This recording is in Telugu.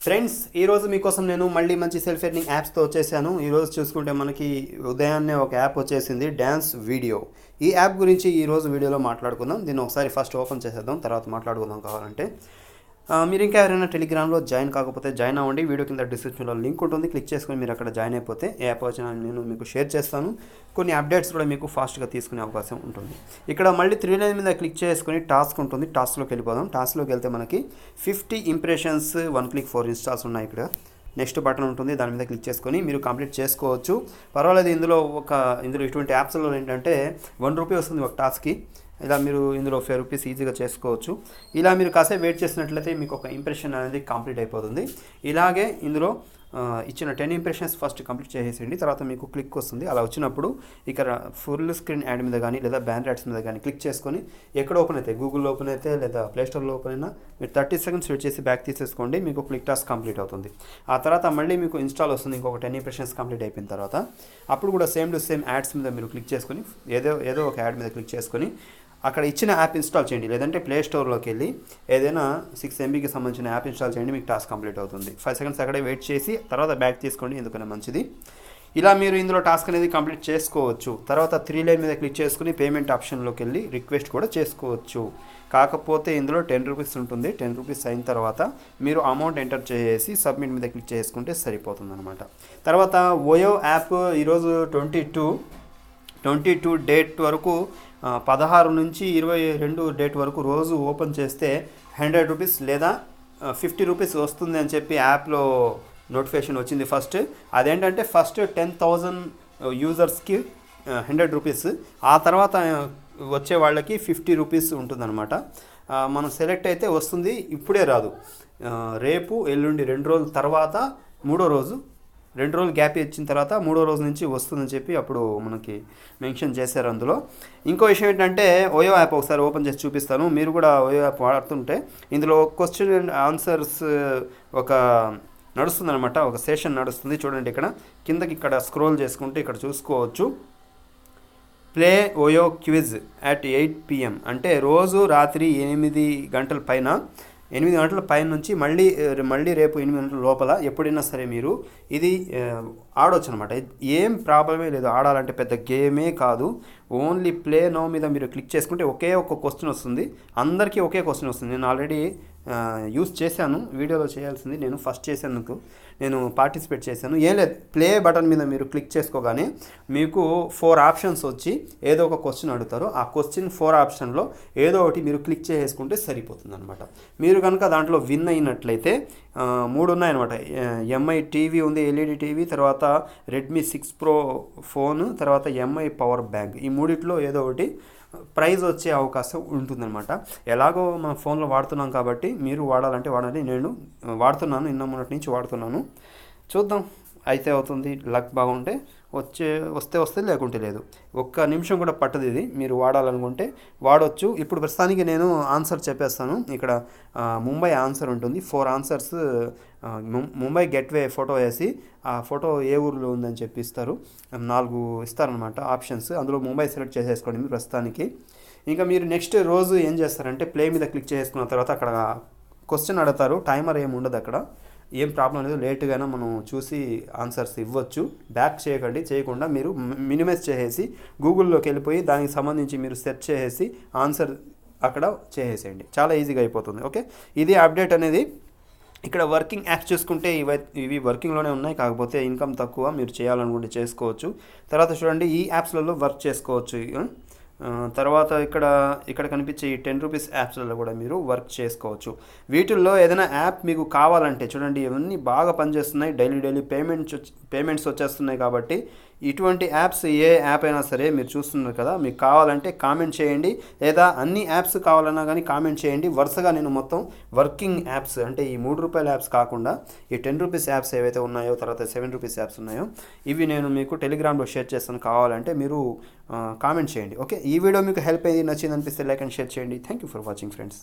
ఫ్రెండ్స్ ఈరోజు మీకోసం నేను మళ్ళీ మంచి సెల్ఫ్ ఎర్నింగ్ యాప్స్తో వచ్చేసాను. ఈరోజు చూసుకుంటే మనకి ఉదయాన్నే ఒక యాప్ వచ్చేసింది, డ్యాన్స్ వీడియో. ఈ యాప్ గురించి ఈరోజు వీడియోలో మాట్లాడుకుందాం. దీన్ని ఒకసారి ఫస్ట్ ఓపెన్ చేసేద్దాం, తర్వాత మాట్లాడుకుందాం కావాలంటే. మీరు ఇంకా ఎవరైనా టెలిగ్రామ్లో జాయిన్ కాకపోతే జాయిన్ అవ్వండి. వీడియో కింద డిస్క్రిప్షన్లో లింక్ ఉంటుంది, క్లిక్ చేసుకొని మీరు అక్కడ జాయిన్ అయిపోతే ఏ యాప్ వచ్చినా నేను మీకు షేర్ చేస్తాను. కొన్ని అప్డేట్స్ కూడా మీకు ఫాస్ట్గా తీసుకునే అవకాశం ఉంటుంది. ఇక్కడ మళ్ళీ 3 లైన్ మీద క్లిక్ చేసుకొని టాస్క్ ఉంటుంది, టాస్క్లోకి వెళ్ళిపోదాం. టాస్క్లోకి వెళ్తే మనకి 50 ఇంప్రెషన్స్ 1 క్లిక్ 4 ఇన్స్టాల్స్ ఉన్నాయి. ఇక్కడ నెక్స్ట్ బటన్ ఉంటుంది, దాని మీద క్లిక్ చేసుకొని మీరు కంప్లీట్ చేసుకోవచ్చు. పర్వాలేదు. ఇందులో ఇటువంటి యాప్స్లో ఏంటంటే 1 రూపీ వస్తుంది ఒక టాస్క్కి. ఇలా మీరు ఇందులో 5 రూపీస్ ఈజీగా చేసుకోవచ్చు. ఇలా మీరు కాసేపు వెయిట్ చేసినట్లయితే మీకు ఒక ఇంప్రెషన్ అనేది కంప్లీట్ అయిపోతుంది. ఇలాగే ఇందులో ఇచ్చిన 10 ఇంప్రెషన్స్ ఫస్ట్ కంప్లీట్ చేసేయండి. తర్వాత మీకు క్లిక్ వస్తుంది. అలా వచ్చినప్పుడు ఇక్కడ ఫుల్ స్క్రీన్ యాడ్ మీద కానీ లేదా బ్యానర్ యాడ్స్ మీద కానీ క్లిక్ చేసుకొని ఎక్కడ ఓపెన్ అయితే, గూగుల్లో ఓపెన్ అయితే లేదా ప్లేస్టోర్లో ఓపెన్ అయినా మీరు 30 సెకండ్స్ వెయిట్ చేసి బ్యాక్ తీసేసుకోండి. మీకు క్లిక్ టాస్క్ కంప్లీట్ అవుతుంది. ఆ తర్వాత మళ్ళీ మీకు ఇన్స్టాల్ వస్తుంది. ఇంకొక 10 ఇంప్రెషన్స్ కంప్లీట్ అయిపోయిన తర్వాత అప్పుడు కూడా సేమ్ టు సేమ్ యాడ్స్ మీద మీరు క్లిక్ చేసుకొని ఏదో ఒక యాడ్ మీద క్లిక్ చేసుకొని అక్కడ ఇచ్చిన యాప్ ఇన్స్టాల్ చేయండి. లేదంటే ప్లే స్టోర్లోకి వెళ్ళి ఏదైనా 6 MBకి సంబంధించిన యాప్ ఇన్స్టాల్ చేయండి. మీకు టాస్క్ కంప్లీట్ అవుతుంది. 5 సెకండ్స్ అక్కడే వెయిట్ చేసి తర్వాత బ్యాక్ తీసుకోండి, ఎందుకనే మంచిది. ఇలా మీరు ఇందులో టాస్క్ అనేది కంప్లీట్ చేసుకోవచ్చు. తర్వాత 3 లైన్ మీద క్లిక్ చేసుకుని పేమెంట్ ఆప్షన్లోకి వెళ్ళి రిక్వెస్ట్ కూడా చేసుకోవచ్చు. కాకపోతే ఇందులో 10 రూపీస్ ఉంటుంది. 10 రూపీస్ అయిన తర్వాత మీరు అమౌంట్ ఎంటర్ చేసి సబ్మిట్ మీద క్లిక్ చేసుకుంటే సరిపోతుంది అనమాట. తర్వాత ఓయో యాప్ ఈరోజు 22 డేట్ వరకు 16 నుంచి 22 డేట్ వరకు రోజు ఓపెన్ చేస్తే 100 రూపీస్ లేదా 50 రూపీస్ వస్తుంది అని చెప్పి యాప్లో నోటిఫికేషన్ వచ్చింది. అదేంటంటే ఫస్ట్ 10,000 యూజర్స్కి 100 రూపీస్, ఆ తర్వాత వచ్చే వాళ్ళకి 50 రూపీస్ ఉంటుందన్నమాట. మనం సెలెక్ట్ అయితే వస్తుంది, ఇప్పుడే రాదు. రేపు ఎల్లుండి 2 రోజుల తర్వాత 3వ రోజు, 2 రోజులు గ్యాప్ ఇచ్చిన తర్వాత 3వ రోజు నుంచి వస్తుందని చెప్పి అప్పుడు మనకి మెన్షన్ చేశారు అందులో. ఇంకో విషయం ఏంటంటే ఓయో యాప్ ఒకసారి ఓపెన్ చేసి చూపిస్తాను. మీరు కూడా ఓయో యాప్ వాడుతుంటే ఇందులో క్వశ్చన్ అండ్ ఆన్సర్స్ ఒక నడుస్తుందన్నమాట, ఒక సెషన్ నడుస్తుంది. చూడండి, కిందకి ఇక్కడ స్క్రోల్ చేసుకుంటే ఇక్కడ చూసుకోవచ్చు. Play OYO quiz at 8 PM అంటే రోజు రాత్రి 8 గంటల పైన నుంచి మళ్ళీ రేపు 8 గంటల లోపల ఎప్పుడైనా సరే మీరు ఇది ఆడవచ్చు అనమాట. ఏం ప్రాబ్లమే లేదు, ఆడాలంటే పెద్ద గేమే కాదు. ఓన్లీ ప్లే నౌ మీద మీరు క్లిక్ చేసుకుంటే ఒకే ఒక క్వశ్చన్ వస్తుంది. అందరికీ ఒకే క్వశ్చన్ వస్తుంది. నేను ఆల్రెడీ యూస్ చేశాను, వీడియోలో చేయాల్సింది నేను ఫస్ట్ చేసేందుకు నేను పార్టిసిపేట్ చేశాను. ఏం లేదు, ప్లే బటన్ మీద మీరు క్లిక్ చేసుకోగానే మీకు 4 ఆప్షన్స్ వచ్చి ఏదో ఒక క్వశ్చన్ అడుగుతారు. ఆ క్వశ్చన్ 4 ఆప్షన్లో ఏదో ఒకటి మీరు క్లిక్ చేసుకుంటే సరిపోతుంది అనమాట. మీరు కనుక దాంట్లో విన్ అయినట్లయితే 3 ఉన్నాయన్నమాట. ఎంఐ టీవీ ఉంది, ఎల్ఈడి టీవీ, తర్వాత రెడ్మీ 6 Pro ఫోన్, తర్వాత ఎంఐ పవర్ బ్యాంక్. ఈ మూడిట్లో ఏదో ఒకటి ప్రైజ్ వచ్చే అవకాశం ఉంటుందన్నమాట. ఎలాగో మన ఫోన్లో వాడుతున్నాం కాబట్టి మీరు వాడాలంటే వాడాలి. నేను వాడుతున్నాను, మొన్నటి నుంచి వాడుతున్నాను. చూద్దాం, అయితే అవుతుంది. లక్ బాగుంటే వస్తే లేకుంటే లేదు. 1 నిమిషం కూడా పట్టదు. ఇది మీరు వాడాలనుకుంటే వాడవచ్చు. ఇప్పుడు ప్రస్తుతానికి నేను ఆన్సర్ చెప్పేస్తాను. ఇక్కడ ముంబై ఆన్సర్ ఉంటుంది. 4 ఆన్సర్స్ ముంబై గెట్వే ఫోటో వేసి ఆ ఫోటో ఏ ఊరిలో ఉందని చెప్పి ఇస్తారు. 4 ఇస్తారనమాట ఆప్షన్స్. అందులో ముంబై సెలెక్ట్ చేసేసుకోండి మీరు ప్రస్తుతానికి. ఇంకా మీరు నెక్స్ట్ రోజు ఏం చేస్తారంటే ప్లే మీద క్లిక్ చేసుకున్న తర్వాత అక్కడ క్వశ్చన్ అడుగుతారు. టైమర్ ఏమి ఉండదు అక్కడ, ఏం ప్రాబ్లం లేదు. లేట్గానే మనం చూసి ఆన్సర్స్ ఇవ్వచ్చు. బ్యాక్ చేయకుండా మీరు మినిమైజ్ చేసేసి గూగుల్లోకి వెళ్ళిపోయి దానికి సంబంధించి మీరు సెర్చ్ చేసేసి ఆన్సర్ అక్కడ చేసేసేయండి. చాలా ఈజీగా అయిపోతుంది. ఓకే, ఇది అప్డేట్ అనేది. ఇక్కడ వర్కింగ్ యాప్స్ చూసుకుంటే ఇవి వర్కింగ్లోనే ఉన్నాయి, కాకపోతే ఇన్కమ్ తక్కువ. మీరు చేయాలనుకుంటే చేసుకోవచ్చు. తర్వాత చూడండి, ఈ యాప్స్లలో వర్క్ చేసుకోవచ్చు. తర్వాత ఇక్కడ కనిపించే ఈ 10 రూపీస్ యాప్స్లలో కూడా మీరు వర్క్ చేసుకోవచ్చు. వీటిల్లో ఏదైనా యాప్ మీకు కావాలంటే చూడండి, ఇవన్నీ బాగా పనిచేస్తున్నాయి. డైలీ పేమెంట్స్ వచ్చేస్తున్నాయి. కాబట్టి ఇటువంటి యాప్స్ ఏ యాప్ అయినా సరే మీరు చూస్తున్నారు కదా, మీకు కావాలంటే కామెంట్ చేయండి. లేదా అన్ని యాప్స్ కావాలన్నా కానీ కామెంట్ చేయండి. వరుసగా నేను మొత్తం వర్కింగ్ యాప్స్ అంటే ఈ 3 రూపాయల యాప్స్ కాకుండా ఈ 10 రూపీస్ యాప్స్ ఏవైతే ఉన్నాయో, తర్వాత 7 రూపీస్ యాప్స్ ఉన్నాయో, ఇవి నేను మీకు టెలిగ్రామ్లో షేర్ చేస్తాను. కావాలంటే మీరు కామెంట్ చేయండి. ఓకే, ఈ వీడియో మీకు హెల్ప్ అయ్యి నచ్చింది అనిపిస్తే లైక్ అండ్ షేర్ చేయండి. Thank you for watching friends.